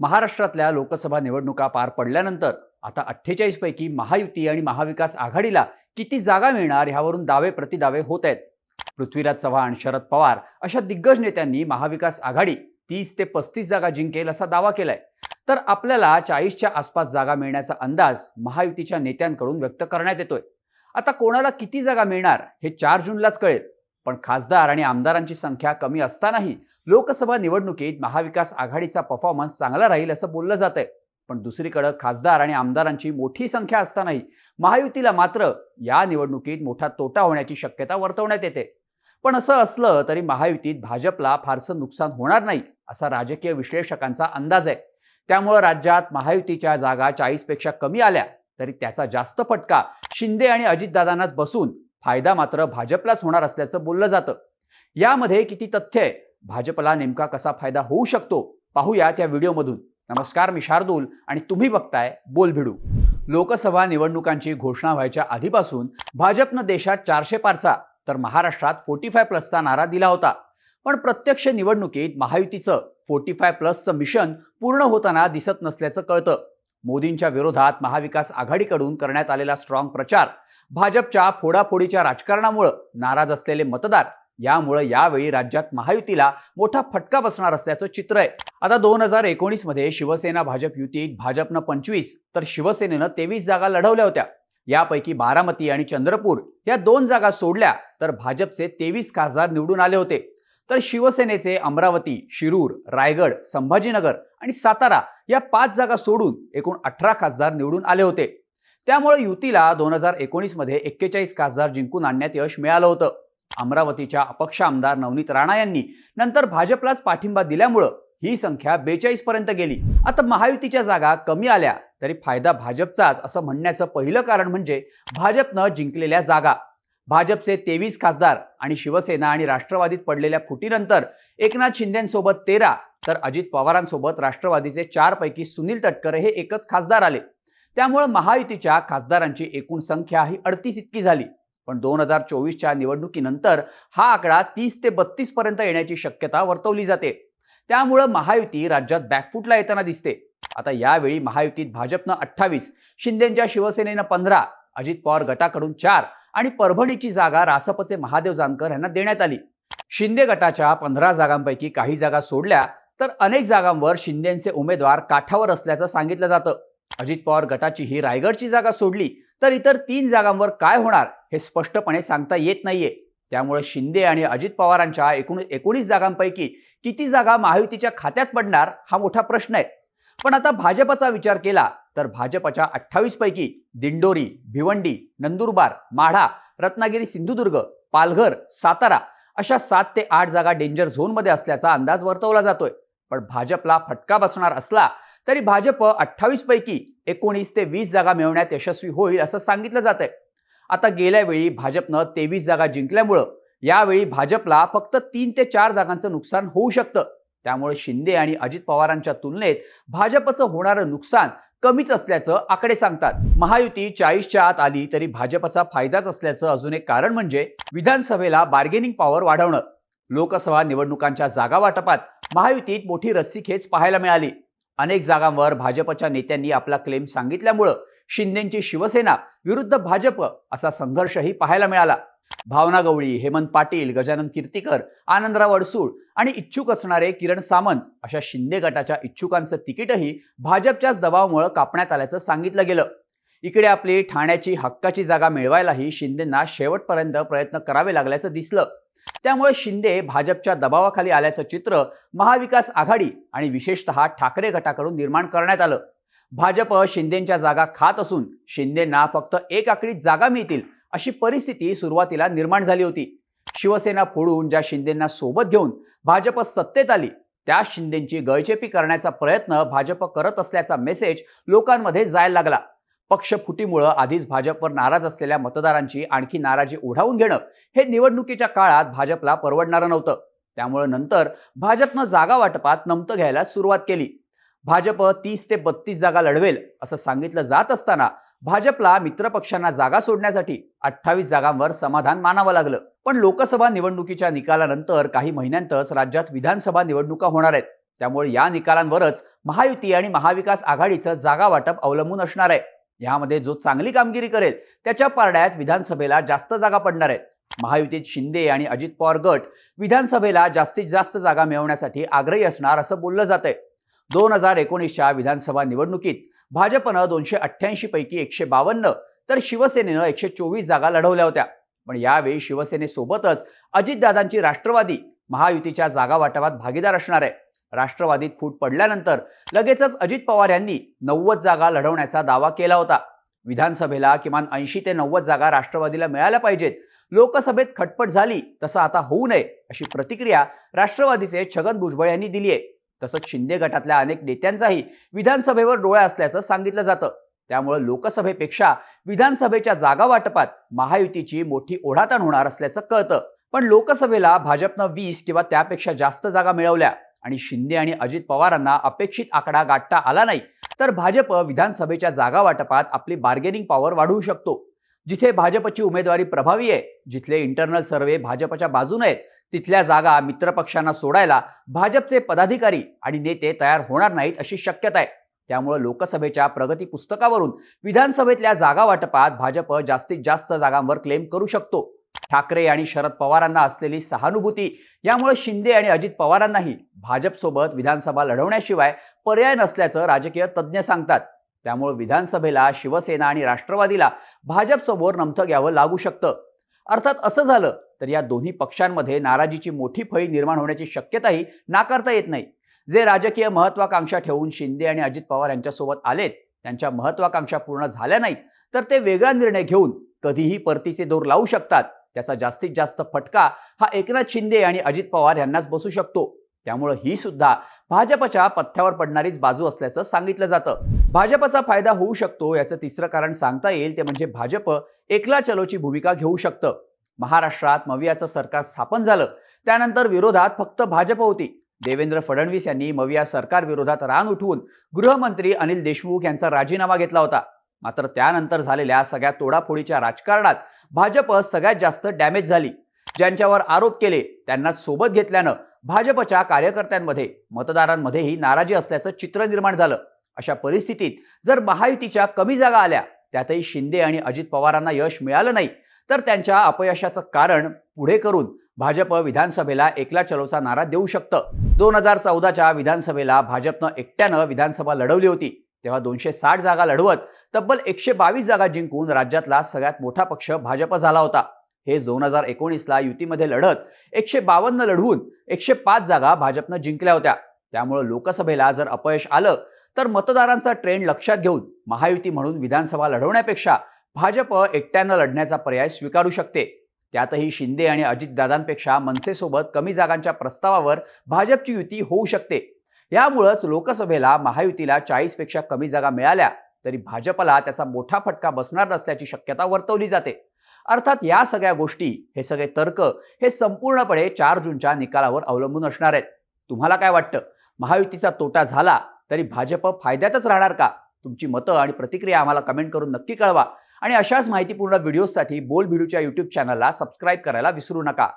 महाराष्ट्रातल्या लोकसभा निवडणुका पार पडल्यानंतर आता 48 पैकी महायुती आणि महाविकास आघाडीला किती जागा मिळणार यावरून दावे प्रतिदावे होत आहेत. पृथ्वीराज चव्हाण, शरद पवार अशा दिग्गज नेत्यांनी महाविकास आघाडी 30 ते 35 जागा जिंकेल असा दावा केलाय. तर आपल्याला 40च्या आसपास जागा मिळण्याचा अंदाज महायुतीच्या नेत्यांकडून व्यक्त करण्यात येतोय. आता कोणाला किती जागा मिळणार हे 4 जूनलाच कळेल. पण खासदार आणि आमदारांची संख्या कमी असतानाही लोकसभा निवडणुकीत महाविकास आघाडीचा परफॉर्मन्स चांगला राहील असं बोललं जात आहे. पण दुसरीकडे खासदार आणि आमदारांची मोठी संख्या असतानाही महायुतीला मात्र या निवडणुकीत मोठा तोटा होण्याची शक्यता वर्तवण्यात येते. पण असं असलं तरी महायुतीत भाजपला फारसं नुकसान होणार नाही असा राजकीय विश्लेषकांचा अंदाज आहे. त्यामुळे राज्यात महायुतीच्या जागा 40 पेक्षा कमी आल्या तरी त्याचा जास्त फटका शिंदे आणि अजितदादांनाच बसून फायदा मात्र भाजपलाच होणार असल्याचं बोललं जातं. यामध्ये किती तथ्य आहे, भाजपला नेमका कसा फायदा होऊ शकतो, पाहूया त्या व्हिडिओमधून. नमस्कार, मी शार्दूल आणि तुम्ही बघताय बोलभिडू. लोकसभा निवडणुकांची घोषणा व्हायच्या आधीपासून भाजपनं देशात 400 पारचा तर महाराष्ट्रात 45+ नारा दिला होता. पण प्रत्यक्ष निवडणुकीत महायुतीचं 45+ मिशन पूर्ण होताना दिसत नसल्याचं कळतं. मोदींच्या विरोधात महाविकास आघाडीकडून करण्यात आलेला स्ट्रॉंग प्रचार, भाजपच्या फोडाफोडीच्या राजकारणामुळे नाराज असलेले मतदार यामुळे यावेळी राज्यात महायुतीला मोठा फटका बसणार असल्याचं चित्र आहे. आता 2019 मध्ये शिवसेना भाजप युतीत भाजपनं 25 तर शिवसेनेनं 23 जागा लढवल्या होत्या. यापैकी बारामती आणि चंद्रपूर या 2 जागा सोडल्या तर भाजपचे 23 खासदार निवडून आले होते. तर शिवसेनेचे अमरावती, शिरूर, रायगड, संभाजीनगर आणि सातारा या 5 जागा सोडून एकूण 18 खासदार निवडून आले होते. त्यामुळे युतीला 2019 मध्ये 41 खासदार जिंकून आणण्यात यश मिळालं होतं. अमरावतीच्या अपक्ष आमदार नवनीत राणा यांनी नंतर भाजपलाच पाठिंबा दिल्यामुळे ही संख्या 42 पर्यंत गेली. आता महायुतीच्या जागा कमी आल्या तरी फायदा भाजपचाच असं म्हणण्याचं पहिलं कारण म्हणजे भाजपनं जिंकलेल्या जागा. भाजपचे 23 खासदार आणि शिवसेना आणि राष्ट्रवादीत पडलेल्या फुटीनंतर एकनाथ शिंदेंसोबत 13 तर अजित पवारांसोबत राष्ट्रवादीचे 4 पैकी सुनील तटकरे हे एकच खासदार आले. त्यामुळे महायुतीच्या खासदारांची एकूण संख्या ही 38 इतकी झाली. पण 2024च्या निवडणुकीनंतर हा आकडा 30 ते 32 पर्यंत येण्याची शक्यता वर्तवली जाते. त्यामुळे महायुती राज्यात बॅकफुटला येताना दिसते. आता यावेळी महायुतीत भाजपनं 28, शिंदेंच्या शिवसेनेनं 15, अजित पवार गटाकडून 4 आणि परभणीची जागा रासपचे महादेव जानकर यांना देण्यात आली. शिंदे गटाच्या 15 जागांपैकी काही जागा सोडल्या तर अनेक जागांवर शिंदेंचे उमेदवार काठावर असल्याचं सांगितलं जातं. अजित पवार गटाची ही रायगडची जागा सोडली तर इतर 3 जागांवर काय होणार हे स्पष्टपणे सांगता येत नाहीये. त्यामुळे शिंदे आणि अजित पवारांच्या एकूण 19 जागांपैकी किती जागा महायुतीच्या खात्यात पडणार हा मोठा प्रश्न आहे. पण आता भाजपचा विचार केला तर भाजपच्या 28 पैकी दिंडोरी, भिवंडी, नंदुरबार, माढा, रत्नागिरी, सिंधुदुर्ग, पालघर, सातारा अशा 7 ते 8 जागा डेंजर झोनमध्ये असल्याचा अंदाज वर्तवला जातोय. पण भाजपला फटका बसणार असला तरी भाजप 28 पैकी 19 ते 20 जागा मिळवण्यात यशस्वी होईल असं सांगितलं जात आहे. आता गेल्या वेळी भाजपनं 23 जागा जिंकल्यामुळं यावेळी भाजपला फक्त 3 ते 4 जागांचं नुकसान होऊ शकतं. त्यामुळे शिंदे आणि अजित पवारांच्या तुलनेत भाजपचं होणारं नुकसान कमीच असल्याचं आकडे सांगतात. महायुती 40च्या आत आली तरी भाजपचा फायदाच असल्याचं अजून एक कारण म्हणजे विधानसभेला बार्गेनिंग पॉवर वाढवणं. लोकसभा निवडणुकांच्या जागा वाटपात महायुतीत मोठी रस्सीखेच पाहायला मिळाली. अनेक जागांवर भाजपच्या नेत्यांनी आपला क्लेम सांगितल्यामुळं शिंदेंची शिवसेना विरुद्ध भाजप असा संघर्षही पाहायला मिळाला. भावना गवळी, हेमंत पाटील, गजानन कीर्तीकर, आनंदराव अडसूळ आणि इच्छुक असणारे किरण सामंत अशा शिंदे गटाच्या इच्छुकांचं तिकीटही भाजपच्याच दबावामुळे कापण्यात आल्याचं सांगितलं गेलं. इकडे आपली ठाण्याची हक्काची जागा मिळवायलाही शिंदेंना शेवटपर्यंत प्रयत्न करावे लागल्याचं दिसलं. त्यामुळे शिंदे भाजपच्या दबावाखाली आल्याचं चित्र महाविकास आघाडी आणि विशेषतः ठाकरे गटाकडून निर्माण करण्यात आलं. भाजप शिंदेंच्या जागा खात असून शिंदेंना फक्त एक आकडीत जागा मिळतील अशी परिस्थिती सुरुवातीला निर्माण झाली होती. शिवसेना फोडून ज्या शिंदेंना सोबत घेऊन भाजप सत्तेत आली त्या शिंदेंची गळचेपी करण्याचा प्रयत्न भाजप करत असल्याचा मेसेज लोकांमध्ये जायला लागला. पक्षफुटीमुळे आधीच भाजपवर नाराज असलेल्या मतदारांची आणखी नाराजी ओढावून घेणं हे निवडणुकीच्या काळात भाजपला परवडणारं नव्हतं. त्यामुळे नंतर भाजपनं जागा वाटपात नमतं घ्यायला सुरुवात केली. भाजप 30 ते 32 जागा लढवेल असं सांगितलं जात असताना भाजपला मित्रपक्षांना जागा सोडण्यासाठी 28 जागांवर समाधान मानावं लागलं. पण लोकसभा निवडणुकीच्या निकालानंतर काही महिन्यांतच राज्यात विधानसभा निवडणुका होणार आहेत. त्यामुळे या निकालांवरच महायुती आणि महाविकास आघाडीचं जागा वाटप अवलंबून असणार आहे. यामध्ये जो चांगली कामगिरी करेल त्याच्या पारड्यात विधानसभेला जास्त जागा पडणार आहेत. महायुतीत शिंदे आणि अजित पवार गट विधानसभेला जास्तीत जास्त जागा मिळवण्यासाठी आग्रही असणार असं बोललं जातंय. 2019च्या विधानसभा निवडणुकीत भाजपनं 288 पैकी 152 तर शिवसेनेनं 124 जागा लढवल्या होत्या. पण यावेळी शिवसेनेसोबतच अजितदादांची राष्ट्रवादी महायुतीच्या जागा वाटपात भागीदार असणार आहे. राष्ट्रवादीत फूट पडल्यानंतर लगेचच अजित पवार यांनी 90 जागा लढवण्याचा दावा केला होता. विधानसभेला किमान 80 ते 90 जागा राष्ट्रवादीला मिळाल्या पाहिजेत. लोकसभेत खटपट झाली तसं आता होऊ नये अशी प्रतिक्रिया राष्ट्रवादीचे छगन भुजबळ यांनी दिली आहे. तसंच शिंदे गटातल्या अनेक नेत्यांचाही विधानसभेवर डोळा असल्याचं सांगितलं जातं. त्यामुळे लोकसभेपेक्षा विधानसभेच्या जागा वाटपात महायुतीची मोठी ओढाताण होणार असल्याचं कळतं. पण लोकसभेला भाजपनं 20 किंवा त्यापेक्षा जास्त जागा मिळवल्या आणि शिंदे आणि अजित पवारांना अपेक्षित आकडा गाठता आला नाही तर भाजप विधानसभेच्या जागा वाटपात आपली बार्गेनिंग पॉवर वाढवू शकतो. जिथे भाजपची उमेदवारी प्रभावी आहे, जिथले इंटरनल सर्वे भाजपच्या बाजूने आहेत, तिथल्या जागा मित्रपक्षांना सोडायला भाजपचे पदाधिकारी आणि नेते तयार होणार नाहीत अशी शक्यता आहे. त्यामुळे लोकसभेच्या प्रगती पुस्तकावरून विधानसभेतल्या जागा वाटपात भाजप जास्तीत जास्त जागांवर क्लेम करू शकतो. ठाकरे आणि शरद पवारांना असलेली सहानुभूती यामुळे शिंदे आणि अजित पवारांनाही भाजपसोबत विधानसभा लढवण्याशिवाय पर्याय नसल्याचं राजकीय तज्ज्ञ सांगतात. त्यामुळे विधानसभेला शिवसेना आणि राष्ट्रवादीला भाजपसमोर नमतं घ्यावं लागू शकतं. अर्थात असं झालं तर या दोन्ही पक्षांमध्ये नाराजीची मोठी फळी निर्माण होण्याची शक्यताही नाकारता येत नाही. जे राजकीय महत्वाकांक्षा ठेवून शिंदे आणि अजित पवार यांच्यासोबत आलेत, त्यांच्या महत्वाकांक्षा पूर्ण झाल्या नाहीत तर ते वेगळा निर्णय घेऊन कधीही परतीचे दोर लावू शकतात. त्याचा जास्तीत जास्त फटका हा एकनाथ शिंदे आणि अजित पवार यांनाच बसू शकतो. त्यामुळे ही सुद्धा भाजपच्या पथ्यावर पडणारीच बाजू असल्याचं सांगितलं जातं. भाजपचा फायदा होऊ शकतो याचं तिसरं कारण सांगता येईल ते म्हणजे भाजप एकला चलोची भूमिका घेऊ शकतं. महाराष्ट्रात मवियाचं सरकार स्थापन झालं त्यानंतर विरोधात फक्त भाजप होती. देवेंद्र फडणवीस यांनी मविया सरकार विरोधात रान उठवून गृहमंत्री अनिल देशमुख यांचा राजीनामा घेतला होता. मात्र त्यानंतर झालेल्या सगळ्या तोडाफोडीच्या राजकारणात भाजप सगळ्यात जास्त डॅमेज झाली. ज्यांच्यावर आरोप केले त्यांनाच सोबत घेतल्यानं भाजपच्या कार्यकर्त्यांमध्ये मतदारांमध्येही नाराजी असल्याचं चित्र निर्माण झालं. अशा परिस्थितीत जर महायुतीच्या कमी जागा आल्या, त्यातही शिंदे आणि अजित पवारांना यश मिळालं नाही तर त्यांच्या अपयशाचं कारण पुढे करून भाजप विधानसभेला एकला चलोचा नारा देऊ शकतं. 2014च्या विधानसभेला भाजपनं एकट्यानं विधानसभा लढवली होती. तेव्हा 260 जागा लढवत तब्बल 122 जागा जिंकून राज्यातला सगळ्यात मोठा पक्ष भाजप झाला होता. हेच 2019ला युतीमध्ये लढत 152 लढवून 105 जागा भाजपनं जिंकल्या होत्या. त्यामुळे लोकसभेला जर अपयश आलं तर मतदारांचा ट्रेंड लक्षात घेऊन महायुती म्हणून विधानसभा लढवण्यापेक्षा भाजप एकट्यानं लढण्याचा पर्याय स्वीकारू शकते. त्यातही शिंदे आणि अजितदादांपेक्षा मनसेसोबत कमी जागांच्या प्रस्तावावर भाजपची युती होऊ शकते. यामुळेच लोकसभेला महायुतीला 40 पेक्षा कमी जागा मिळाल्या तरी भाजपला त्याचा मोठा फटका बसणार नसल्याची शक्यता वर्तवली जाते. अर्थात या सगळ्या गोष्टी, हे सगळे तर्क हे संपूर्णपणे 4 जूनच्या निकालावर अवलंबून असणार आहेत. तुम्हाला काय वाटतं? महायुतीचा तोटा झाला तरी भाजप फायद्यातच राहणार का? तुमची मतं आणि प्रतिक्रिया आम्हाला कमेंट करून नक्की कळवा आणि अशाच माहितीपूर्ण व्हिडिओसाठी बोल भिडूच्या YouTube चॅनलला सबस्क्राईब करायला विसरू नका.